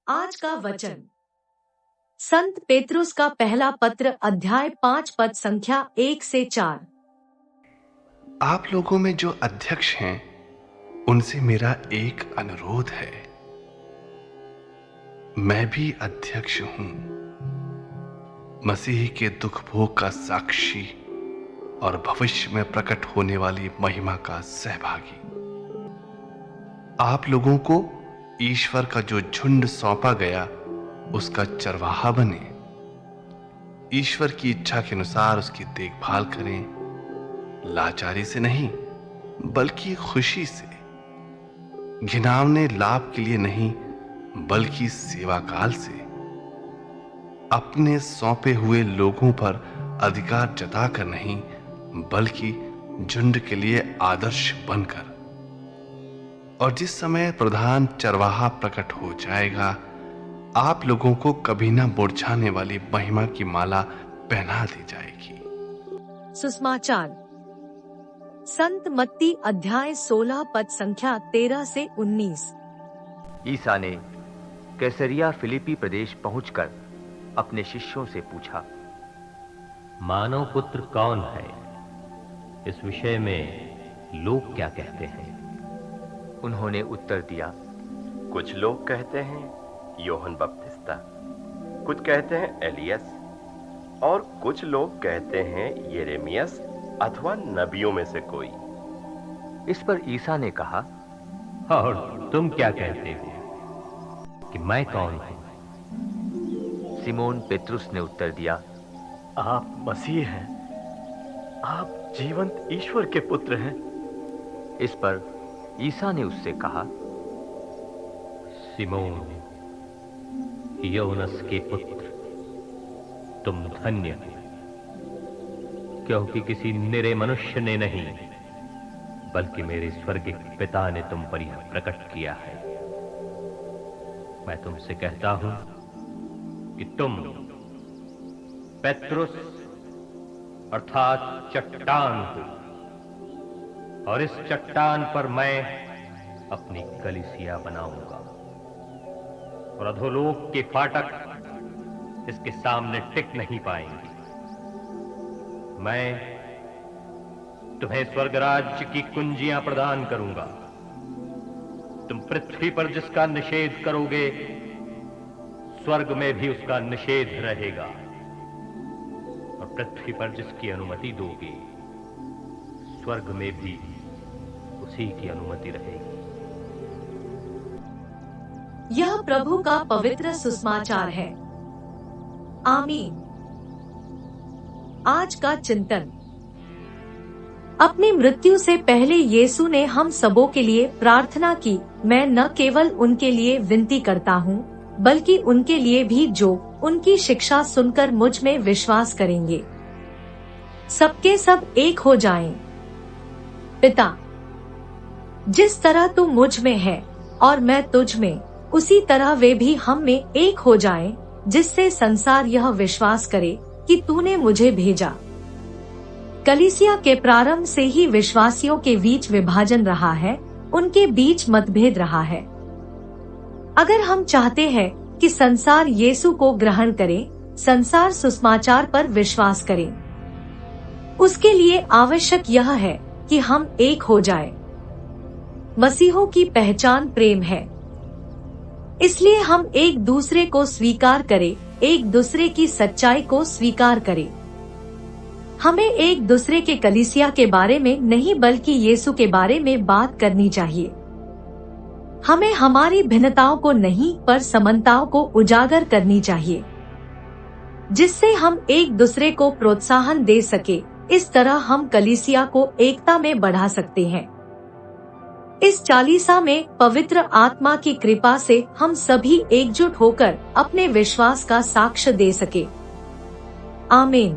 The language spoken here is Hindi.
आज का वचन संत पेतरुस का पहला पत्र अध्याय 5 पद संख्या 1 से 4। आप लोगों में जो अध्यक्ष हैं उनसे मेरा एक अनुरोध है। मैं भी अध्यक्ष हूं, मसीह के दुख भोग का साक्षी और भविष्य में प्रकट होने वाली महिमा का सहभागी। आप लोगों को ईश्वर का जो झुंड सौंपा गया उसका चरवाहा बने। ईश्वर की इच्छा के अनुसार उसकी देखभाल करें, लाचारी से नहीं बल्कि खुशी से, घिनौने लाभ के लिए नहीं बल्कि सेवा काल से, अपने सौंपे हुए लोगों पर अधिकार जताकर नहीं बल्कि झुंड के लिए आदर्श बनकर। और जिस समय प्रधान चरवाहा प्रकट हो जाएगा, आप लोगों को कभी ना मुरझाने वाली महिमा की माला पहना दी जाएगी। सुसमाचार संत मत्ती अध्याय 16 पद संख्या 13 से 19। ईसा ने कैसरिया फिलिपी प्रदेश पहुंचकर अपने शिष्यों से पूछा, मानव पुत्र कौन है? इस विषय में लोग क्या कहते हैं? उन्होंने उत्तर दिया, कुछ लोग कहते हैं योहन बपतिस्ता, कुछ कहते हैं एलियस, और कुछ लोग कहते हैं यिर्मयाह अथवा नबियों में से कोई। इस पर ईसा ने कहा, और तुम क्या कहते हो कि मैं कौन हूं? सिमोन पेतरुस ने उत्तर दिया, आप मसीह हैं, आप जीवंत ईश्वर के पुत्र हैं। इस पर ईसा ने उससे कहा, सिमोन, योनस के पुत्र, तुम धन्य हो, क्योंकि किसी निरे मनुष्य ने नहीं बल्कि मेरे स्वर्गिक पिता ने तुम पर यह प्रकट किया है। मैं तुमसे कहता हूं कि तुम पेतरुस अर्थात चट्टान हो, और इस चट्टान पर मैं अपनी कलीसिया बनाऊंगा, और अधोलोक के फाटक इसके सामने टिक नहीं पाएंगे। मैं तुम्हें स्वर्ग राज्य की कुंजियां प्रदान करूंगा। तुम पृथ्वी पर जिसका निषेध करोगे, स्वर्ग में भी उसका निषेध रहेगा, और पृथ्वी पर जिसकी अनुमति दोगे, स्वर्ग में भी उसी की अनुमति रहेगी। यह प्रभु का पवित्र सुसमाचार है। आमीन। आज का चिंतन। अपनी मृत्यु से पहले यीशु ने हम सबों के लिए प्रार्थना की, मैं न केवल उनके लिए विनती करता हूँ बल्कि उनके लिए भी जो उनकी शिक्षा सुनकर मुझ में विश्वास करेंगे, सबके सब एक हो जाएं। पिता, जिस तरह तू मुझ में है और मैं तुझ में, उसी तरह वे भी हम में एक हो जाएं, जिससे संसार यह विश्वास करे कि तूने मुझे भेजा। कलीसिया के प्रारंभ से ही विश्वासियों के बीच विभाजन रहा है, उनके बीच मतभेद रहा है। अगर हम चाहते हैं कि संसार यीशु को ग्रहण करे, संसार सुसमाचार पर विश्वास करे, उसके लिए आवश्यक यह है कि हम एक हो जाए। मसीहों की पहचान प्रेम है, इसलिए हम एक दूसरे को स्वीकार करें, एक दूसरे की सच्चाई को स्वीकार करें। हमें एक दूसरे के कलीसिया के बारे में नहीं बल्कि यीशु के बारे में बात करनी चाहिए। हमें हमारी भिन्नताओं को नहीं पर समानताओं को उजागर करनी चाहिए, जिससे हम एक दूसरे को प्रोत्साहन दे सके। इस तरह हम कलीसिया को एकता में बढ़ा सकते हैं। इस चालीसा में पवित्र आत्मा की कृपा से हम सभी एकजुट होकर अपने विश्वास का साक्ष्य दे सके। आमीन।